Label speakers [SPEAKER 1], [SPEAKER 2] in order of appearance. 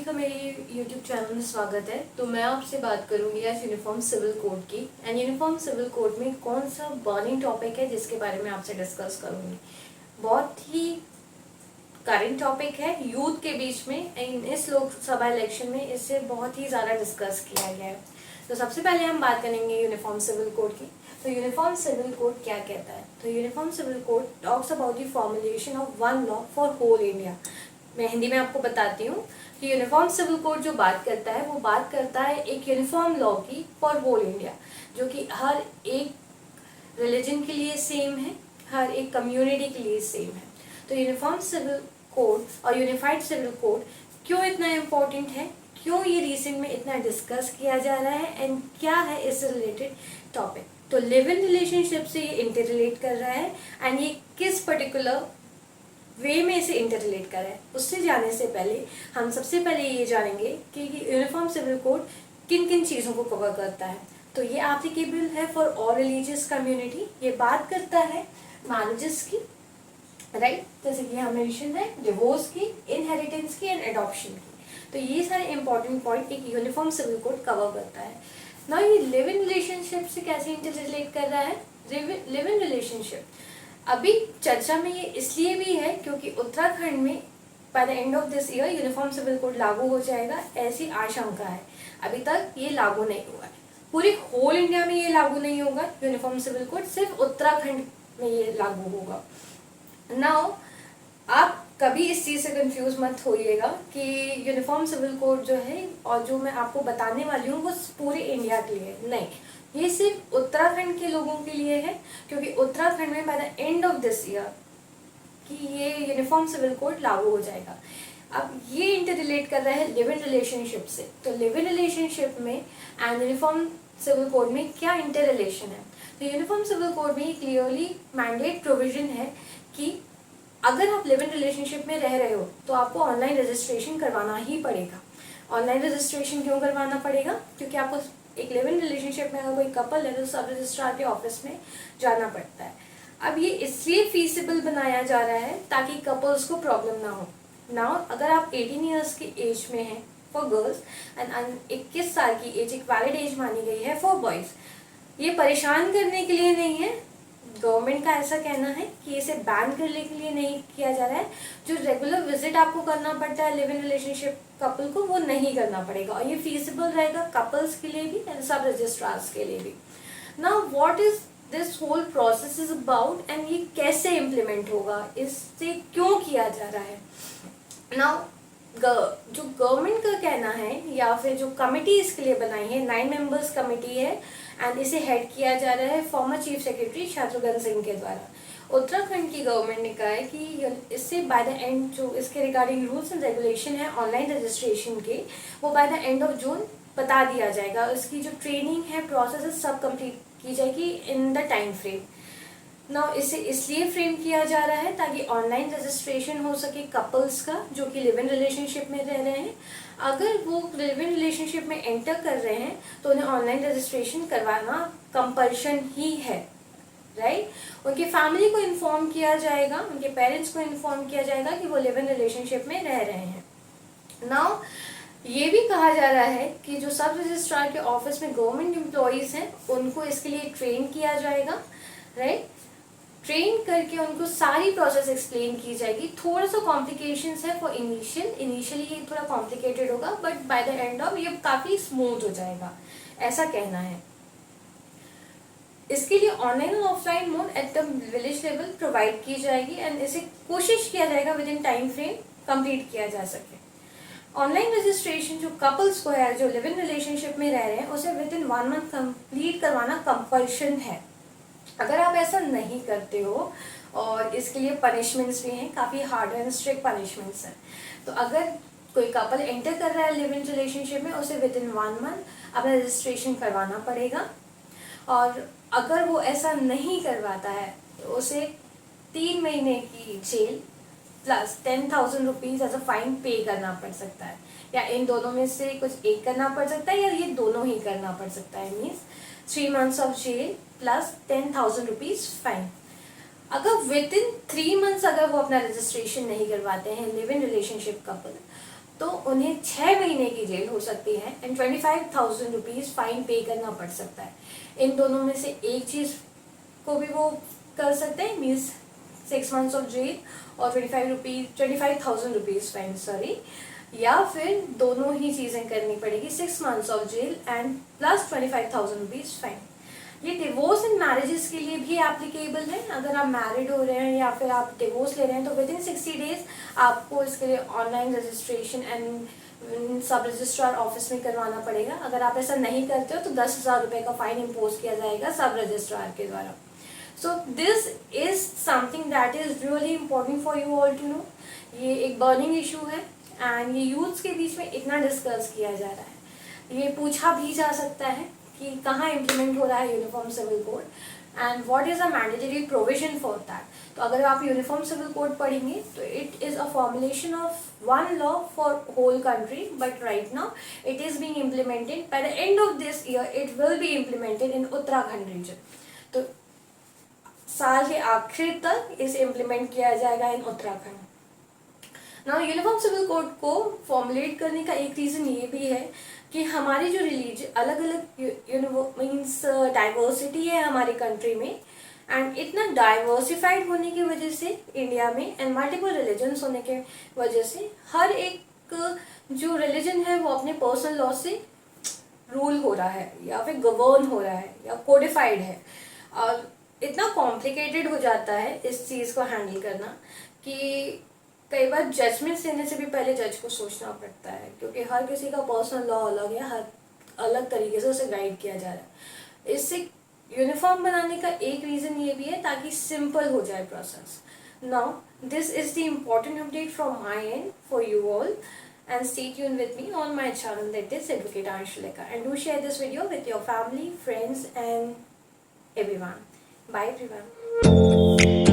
[SPEAKER 1] का मेरे YouTube channel में स्वागत है। तो मैं आपसे बात करूंगी आज यूनिफॉर्म सिविल कोड की। एंड यूनिफॉर्म सिविल कोड में कौन सा बर्निंग टॉपिक है जिसके बारे में आपसे डिस्कस करूंगी। बहुत ही करंट टॉपिक है यूथ के बीच में। इस लोकसभा इलेक्शन में इससे बहुत ही ज़्यादा डिस्कस किया गया है। तो सबसे पहले हम बात करेंगे यूनिफॉर्म सिविल कोड की। तो यूनिफॉर्म सिविल कोड क्या कहता है? तो uniform civil code talks about the formulation of one law for whole India. मैं हिंदी में आपको बताती हूँ कि यूनिफॉर्म सिविल कोड जो बात करता है वो बात करता है एक यूनिफॉर्म लॉ की फॉर होल इंडिया, जो कि हर एक रिलीजन के लिए सेम है, हर एक कम्युनिटी के लिए सेम है। तो यूनिफॉर्म सिविल कोड और यूनिफाइड सिविल कोड क्यों इतना इम्पोर्टेंट है, क्यों ये रिसेंट में इतना डिस्कस किया जा रहा है एंड क्या है इससे रिलेटेड टॉपिक। तो लिव इन रिलेशनशिप से ये इंटर रिलेट कर रहा है एंड ये किस पर्टिकुलर वे में इसे इंटर रिलेट कर रहा है। उससे जाने से पहले हम सबसे पहले ये जानेंगे कि यूनिफॉर्म सिविल कोड किन किन चीज़ों को कवर करता है। तो ये एप्लीकेबल है फॉर ऑल रिलीजियस कम्युनिटी। ये बात करता है मैरिजेस की, राइट, जैसे कि हम मेंशन है डिवोर्स की, इनहेरिटेंस की एंड एडॉप्शन की। तो ये सारे इंपॉर्टेंट पॉइंट एक यूनिफॉर्म सिविल कोड कवर करता है ना। ये लिव इन रिलेशनशिप से कैसे इंटर रिलेट कर रहा है? लिव इन रिलेशनशिप अभी चर्चा में ये इसलिए भी है क्योंकि उत्तराखंड में by the end of this year uniform civil code लागू हो जाएगा, ऐसी आशंका है। अभी तक ये लागू नहीं हुआ है, पूरे होल इंडिया में ये लागू नहीं होगा यूनिफॉर्म सिविल कोड, सिर्फ उत्तराखंड में ये लागू होगा। नाउ आप कभी इस चीज़ से कंफ्यूज मत होइएगा कि यूनिफॉर्म सिविल कोड जो है और जो मैं आपको बताने वाली हूँ वो पूरे इंडिया के लिए नहीं, ये सिर्फ उत्तराखंड के लोगों के लिए है, क्योंकि उत्तराखंड में by the end of this year कि ये यूनिफॉर्म सिविल कोड लागू हो जाएगा। अब ये इंटर रिलेट कर रहा है लिव इन रिलेशनशिप से। तो लिव इन रिलेशनशिप में एंड यूनिफॉर्म सिविल कोड में क्या इंटर रिलेशन है? तो यूनिफॉर्म सिविल कोड में क्लियरली मैंडेट प्रोविजन है कि अगर आप लिव इन रिलेशनशिप में रह रहे हो तो आपको ऑनलाइन रजिस्ट्रेशन करवाना ही पड़ेगा। ऑनलाइन रजिस्ट्रेशन क्यों करवाना पड़ेगा? क्योंकि आपको एक लिव इन रिलेशनशिप में अगर कोई कपल है तो सब रजिस्ट्रार के ऑफिस में जाना पड़ता है। अब ये इसलिए फीसिबल बनाया जा रहा है ताकि कपल्स को प्रॉब्लम ना हो। नाउ अगर आप 18 ईयर्स की एज में हैं फॉर गर्ल्स एंड 21 साल की एज एक वैलिड एज मानी गई है फॉर बॉयज़, ये परेशान करने के लिए नहीं है। गवर्नमेंट का ऐसा कहना है कि इसे बैन करने के लिए नहीं किया जा रहा है। जो रेगुलर विजिट आपको करना पड़ता है लिव इन रिलेशनशिप कपल को, वो नहीं करना पड़ेगा और ये फीसिबल रहेगा कपल्स के लिए भी एंड सब रजिस्ट्रार्स के लिए भी। Now what is this whole process is about and ये कैसे इम्प्लीमेंट होगा, इससे क्यों किया जा रहा है? नाउ जो गवर्नमेंट का कहना है या फिर जो कमेटी इसके लिए बनाई है, 9 मेंबर्स कमेटी है एंड इसे हेड किया जा रहा है former chief secretary Shatrughan Singh के द्वारा। उत्तराखंड की गवर्नमेंट ने कहा है कि इससे बाय द एंड जो इसके रिगार्डिंग रूल्स एंड रेगुलेशन है ऑनलाइन रजिस्ट्रेशन के, वो bye the end of June बता दिया जाएगा। इसकी जो ट्रेनिंग है प्रोसेस सब कंप्लीट की जाएगी in the time frame. Now इसे इसलिए फ्रेम किया जा रहा है ताकि ऑनलाइन रजिस्ट्रेशन हो सके कपल्स का जो कि लिव इन रिलेशनशिप में रह रहे हैं। अगर वो लिव इन रिलेशनशिप में एंटर कर रहे हैं तो उन्हें ऑनलाइन रजिस्ट्रेशन करवाना कंपल्शन ही है, राइट। उनके फैमिली को इन्फॉर्म किया जाएगा, उनके पेरेंट्स को इन्फॉर्म किया जाएगा कि वो लिव इन रिलेशनशिप में रह रहे हैं। नाउ ये भी कहा जा रहा है कि जो सब रजिस्ट्रार के ऑफिस में गवर्नमेंट एम्प्लॉयज़ हैं उनको इसके लिए ट्रेन किया जाएगा, राइट। ट्रेन करके उनको सारी प्रोसेस एक्सप्लेन की जाएगी। थोड़ा सा कॉम्प्लिकेशंस है फॉर इनिशियली ये थोड़ा कॉम्प्लिकेटेड होगा but by the end of ये काफ़ी स्मूथ हो जाएगा, ऐसा कहना है। इसके लिए ऑनलाइन और offline mode at the village level provide की जाएगी एंड इसे कोशिश किया जाएगा with in time frame complete किया जा सके। ऑनलाइन रजिस्ट्रेशन जो कपल्स को है जो लिव इन रिलेशनशिप में रह रहे हैं उसे विद इन 1 मंथ कंप्लीट करवाना कंपल्शन है। अगर आप ऐसा नहीं करते हो और इसके लिए पनिशमेंट्स भी हैं, काफ़ी हार्ड एंड स्ट्रिक्ट पनिशमेंट्स हैं। तो अगर कोई कपल एंटर कर रहा है लिव इन रिलेशनशिप में उसे विद इन 1 मंथ अपना रजिस्ट्रेशन करवाना पड़ेगा और अगर वो ऐसा नहीं करवाता है तो उसे 3 महीने की jail plus 10,000 rupees as a fine pay करना पड़ सकता है, या इन दोनों में से कुछ एक करना पड़ सकता है या ये दोनों ही करना पड़ सकता है। Means 3 months of jail plus 10,000 rupees fine. अगर विद इन 3 months अगर वो अपना रजिस्ट्रेशन नहीं करवाते हैं लिव इन रिलेशनशिप कपल, तो उन्हें 6 महीने की जेल हो सकती है एंड 25,000 रुपीज़ फाइन पे करना पड़ सकता है। इन दोनों में से एक चीज़ को भी वो कर सकते हैं, मीन्स 6 months ऑफ जेल और 25,000 रुपीज़ फाइन, सॉरी, या फिर दोनों ही चीज़ें करनी पड़ेगी, 6 months of jail and plus 25,000 rupees fine. ये डिवोर्स एंड मैरिजेस के लिए भी एप्लीकेबल है। अगर आप मैरिड हो रहे हैं या फिर आप डिवोर्स ले रहे हैं तो विद इन 60 डेज आपको इसके लिए ऑनलाइन रजिस्ट्रेशन एंड सब रजिस्ट्रार ऑफिस में करवाना पड़ेगा। अगर आप ऐसा नहीं करते हो तो 10,000 रुपये का फाइन इम्पोज किया जाएगा सब रजिस्ट्रार के द्वारा। So this is something that is really important for you all to know. ये एक बर्निंग इशू है एंड ये यूथ्स के बीच में इतना डिस्कस किया जा रहा है। ये पूछा भी जा सकता है कि कहाँ इम्प्लीमेंट हो रहा है uniform civil code and what is a mandatory provision for that. तो अगर आप यूनिफॉर्म सिविल कोड पढ़ेंगे तो it is a formulation of one law for whole country, but right now it is being implemented. By the end of this year it will be implemented in Uttarakhand region. तो साल के आखिर तक इसे implement किया जाएगा in Uttarakhand. Now uniform civil code को formulate करने का एक रीज़न ये भी है कि हमारी जो रिलीजन अलग अलग मीन्स डाइवर्सिटी है हमारी कंट्री में, एंड इतना डाइवर्सिफाइड होने की वजह से इंडिया में एंड मल्टीपल रिलीजन्स होने के वजह से हर एक जो रिलीजन है वो अपने पर्सनल लॉ से रूल हो रहा है या फिर गवर्न हो रहा है या कोडिफाइड है। और इतना कॉम्प्लिकेटेड हो जाता है इस चीज़ को हैंडल करना कि कई बार जजमेंट्स देने से भी पहले जज को सोचना पड़ता है, क्योंकि हर किसी का पर्सनल लॉ अलग है, हर अलग तरीके से उसे गाइड किया जा रहा है। इससे यूनिफॉर्म बनाने का एक रीज़न ये भी है ताकि सिंपल हो जाए process. Now this is the important update from my and for you all, and stay tuned with me on my channel, that is Advocate Anshulika, and do share this video with your family, friends and everyone. Bye everyone.